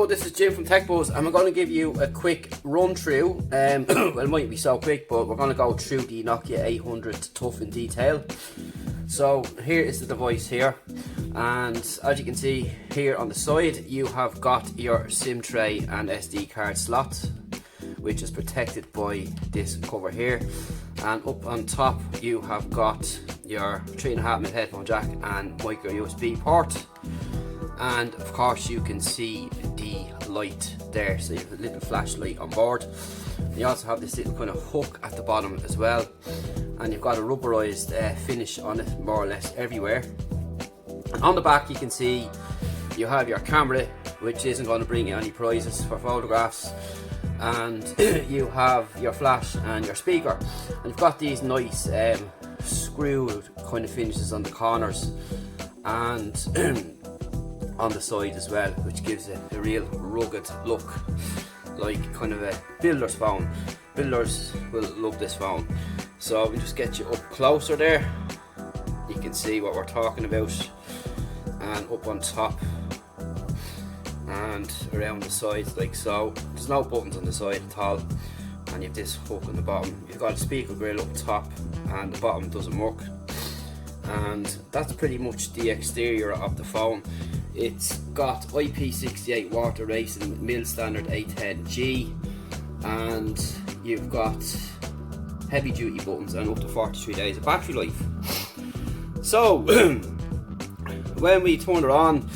Hello, this is Jim from TechBuzz, and we're going to give you a quick run through. Well, it mightn't be so quick, but we're going to go through the Nokia 800 Tough in detail. So here is the device here, and as you can see here on the side, you have got your SIM tray and SD card slot, which is protected by this cover here. And up on top, you have got your 3.5mm headphone jack and micro USB port. And of course you can see the light there, so you have a little flashlight on board. You also have this little kind of hook at the bottom as well, and you've got a rubberized finish on it more or less everywhere. And on the back you can see you have your camera, which isn't going to bring you any prizes for photographs, and you have your flash and your speaker, and you've got these nice screwed kind of finishes on the corners and on the side as well, which gives it a real rugged look, like kind of a builder's phone. Builders will love this phone. So we just get you up closer there, you can see what we're talking about, and up on top and around the sides like so. There's no buttons on the side at all, and you have this hook on the bottom. You've got a speaker grill up top, and the bottom doesn't work. And that's pretty much the exterior of the phone. It's got IP68 water racing mil standard A10G, and you've got heavy duty buttons and up to 43 days of battery life. So when we turn it on,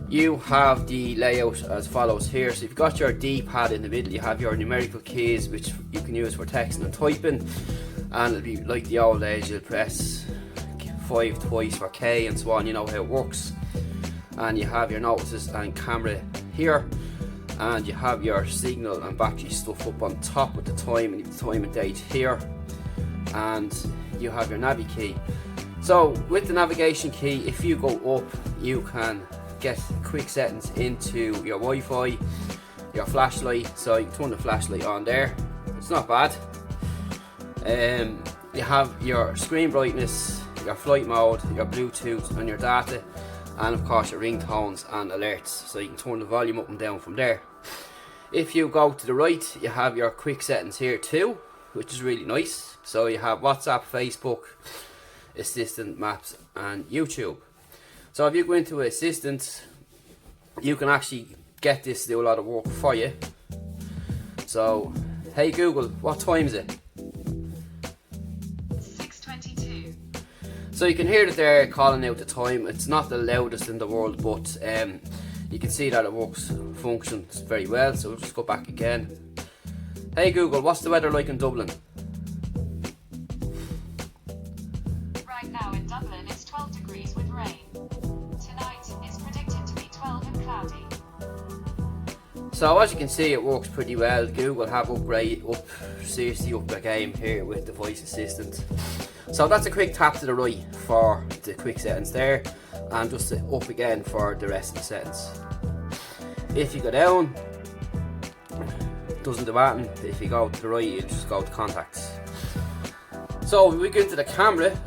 you have the layout as follows here. So you've got your D-pad in the middle, you have your numerical keys which you can use for texting and typing, and it'll be like the old days, you'll press 5 twice for K and so on, you know how it works. And you have your notices and camera here, and you have your signal and battery stuff up on top with the time and the time and date here, and you have your navi key. So with the navigation key, if you go up, you can get quick settings into your Wi-Fi, your flashlight, so you can turn the flashlight on there, it's not bad. You have your screen brightness, your flight mode, your Bluetooth and your data, and of course your ringtones and alerts, so you can turn the volume up and down from there. If you go to the right, you have your quick settings here too, which is really nice. So you have WhatsApp, Facebook, Assistant, Maps and YouTube. So if you go into Assistant, you can actually get this to do a lot of work for you. So, hey Google, what time is it? So you can hear it there calling out the time. It's not the loudest in the world, but you can see that it functions very well. So we'll just go back again. Hey Google, what's the weather like in Dublin? Right now in Dublin it's 12 degrees with rain. Tonight is predicted to be 12 and cloudy. So as you can see, it works pretty well. Google have seriously up the game here with the voice assistant. So that's a quick tap to the right for the quick settings there, and just up again for the rest of the settings. If you go down, it doesn't do anything. If you go to the right, you just go to contacts. So if we go into the camera,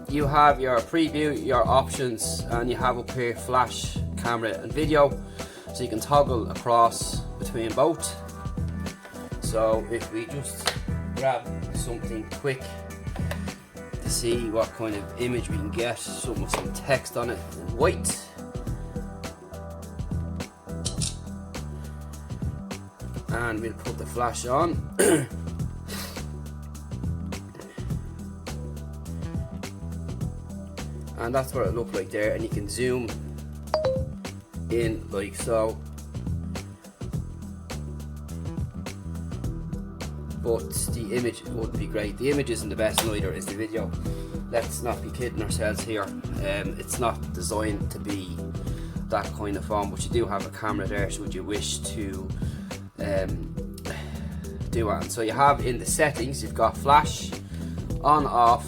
you have your preview, your options, and you have up here flash, camera and video, so you can toggle across between both. So if we just grab something quick to see what kind of image we can get, some text on it in white, and we'll put the flash on. And that's what it looked like there, and you can zoom in like so. But the image wouldn't be great. The image isn't the best, neither is the video. Let's not be kidding ourselves here. It's not designed to be that kind of phone, but you do have a camera there should you wish to do it. So you have in the settings, you've got flash, on, off,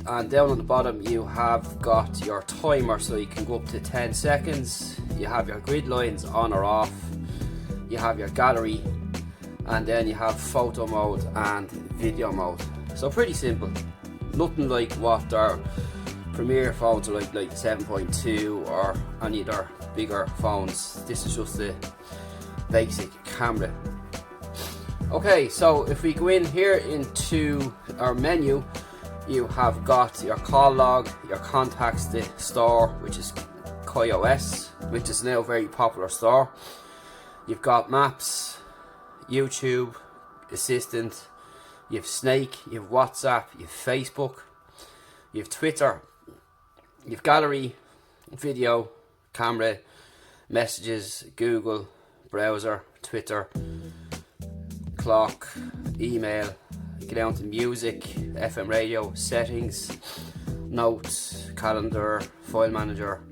and down on the bottom you have got your timer, so you can go up to 10 seconds. You have your grid lines on or off, you have your gallery, and then you have photo mode and video mode. So pretty simple, nothing like what they're premier phones are like 7.2 or any other bigger phones. This is just the basic camera. Okay, so if we go in here into our menu, you have got your call log, your contacts, the store, which is iOS, which is now a very popular store. You've got maps, YouTube, assistant, you have Snake, you have WhatsApp, you have Facebook, you have Twitter, you have gallery, video, camera, messages, Google, browser, Twitter, clock, email. You get down to music, FM radio, settings, notes, calendar, file manager,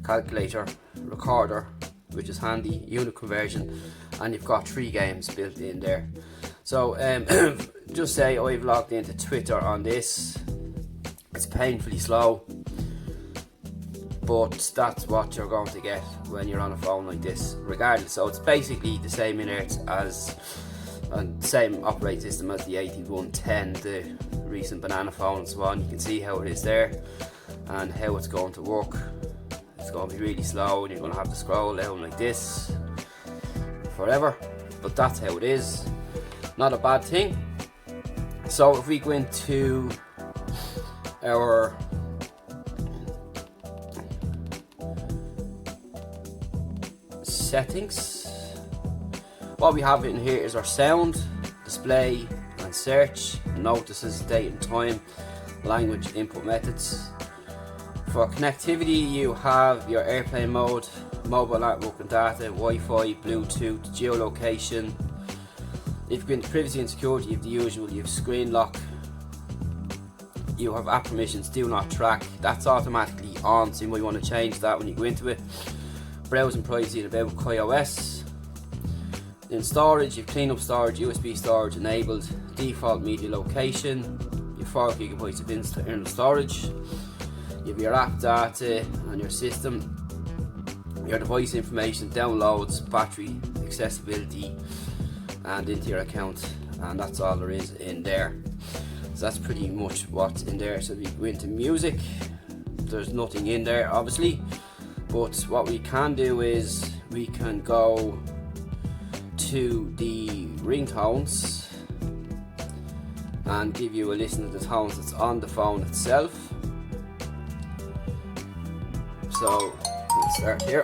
calculator, recorder, which is handy, unit conversion, and you've got 3 games built in there. So just say I've logged into Twitter on this. It's painfully slow, but that's what you're going to get when you're on a phone like this regardless. So it's basically the same inert as and same operating system as the 8110, the recent banana phone and so on. You can see how it is there and how it's going to work. It's going to be really slow and you're going to have to scroll down like this forever, but that's how it is. Not a bad thing. So if we go into our settings, what we have in here is our sound, display and search, notices, date and time, language input methods. For connectivity, you have your airplane mode, mobile network and data, Wi-Fi, Bluetooth, geolocation. If you go into privacy and security, you have the usual, you have screen lock, you have app permissions, do not track, that's automatically on, so you might want to change that when you go into it. Browsing privacy and about iOS. In storage, you've clean up storage, USB storage enabled, default media location, your 4 GB of internal storage, you have your app data and your system, your device information, downloads, battery, accessibility, and into your account, and that's all there is in there. So that's pretty much what's in there. So if you go into music, there's nothing in there obviously, but what we can do is we can go to the ringtones and give you a listen to the tones that's on the phone itself. So let's start here.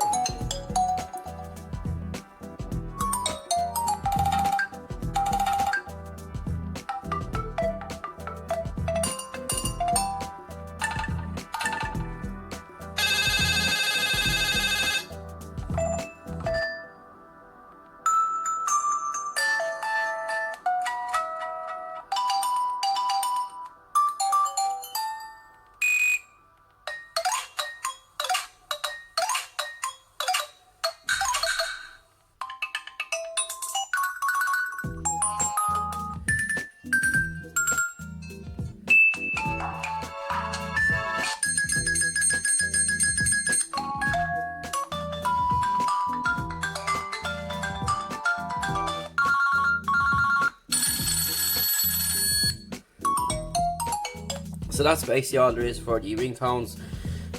So that's basically all there is for the ringtones.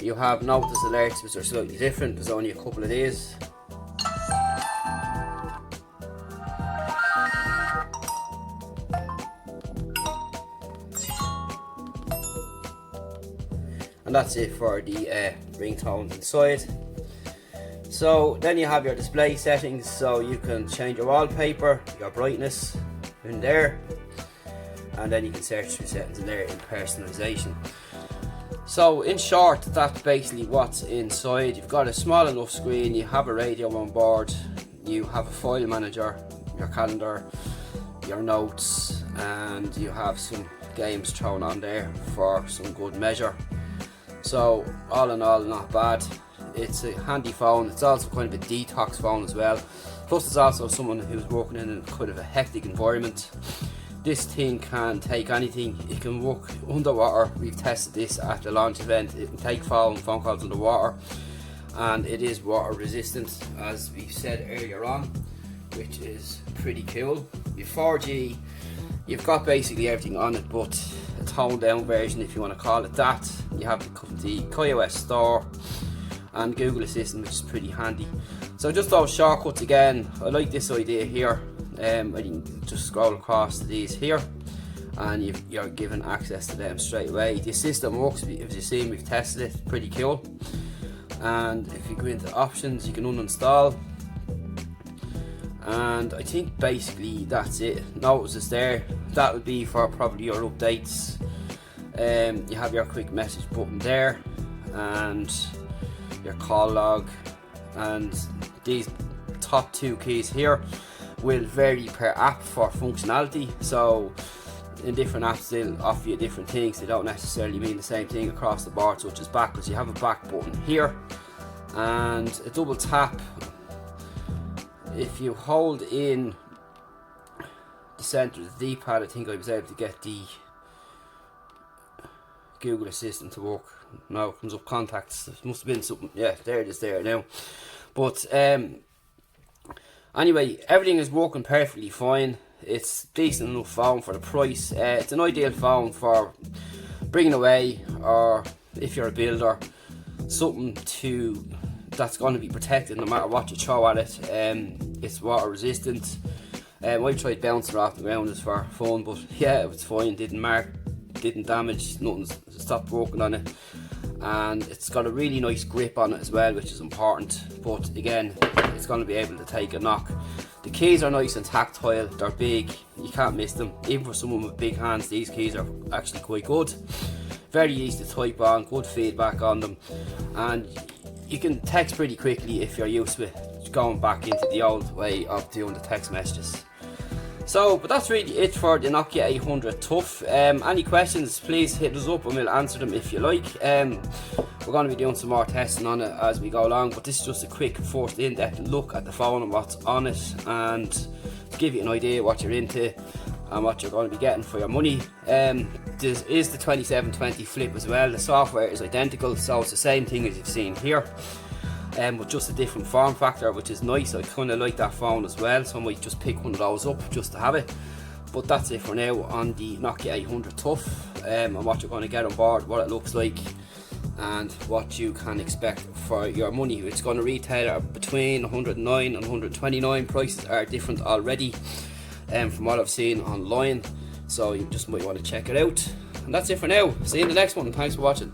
You have notice alerts, which are slightly different. There's only a couple of these. And that's it for the ringtones inside. So then you have your display settings, so you can change your wallpaper, your brightness in there, and then you can search through settings in there in personalization. So in short, that's basically what's inside. You've got a small enough screen, you have a radio on board, you have a file manager, your calendar, your notes, and you have some games thrown on there for some good measure. So all in all, not bad. It's a handy phone. It's also kind of a detox phone as well. Plus it's also someone who's working in a kind of a hectic environment. This thing can take anything. It can work underwater. We've tested this at the launch event. It can take phone calls underwater, and it is water resistant, as we've said earlier on, which is pretty cool. With 4G, you've got basically everything on it, but a toned down version if you want to call it that. You have the iOS store and Google Assistant, which is pretty handy. So just those shortcuts again, I like this idea here. You can just scroll across to these here and you're given access to them straight away. The system works, as you see, we've tested it, pretty cool. And if you go into options, you can uninstall. And I think basically that's it. Notices there, that would be for probably your updates. You have your quick message button there and your call log, and these top two keys here will vary per app for functionality. So in different apps they'll offer you different things, they don't necessarily mean the same thing across the board, such as back, because you have a back button here and a double tap. If you hold in the centre of the D-pad, I think I was able to get the Google Assistant to work. Now it comes up contacts, it must have been something, yeah, there it is there now. But anyway, everything is working perfectly fine. It's decent enough phone for the price. It's an ideal phone for bringing away, or if you're a builder, something that's going to be protected no matter what you throw at it. It's water resistant. I tried bouncing off the ground just for fun, but yeah, it was fine, didn't damage, nothing stopped working on it. And it's got a really nice grip on it as well, which is important. But again, it's going to be able to take a knock. The keys are nice and tactile, they're big, you can't miss them. Even for someone with big hands, these keys are actually quite good. Very easy to type on, good feedback on them, and you can text pretty quickly if you're used to it, going back into the old way of doing the text messages. So, but that's really it for the Nokia 800 Tough. Any questions, please hit us up and we'll answer them if you like. We're going to be doing some more testing on it as we go along, but this is just a quick first in-depth look at the phone and what's on it, and to give you an idea what you're into and what you're going to be getting for your money. This is the 2720 Flip as well. The software is identical, so it's the same thing as you've seen here, but just a different form factor, which is nice. I kind of like that phone as well, so I might just pick one of those up just to have it. But that's it for now on the Nokia 800 Tough, and what you're going to get on board, what it looks like, and what you can expect for your money. It's going to retail at between 109 and 129. Prices are different already from what I've seen online, so you just might want to check it out. And that's it for now. See you in the next one. Thanks for watching.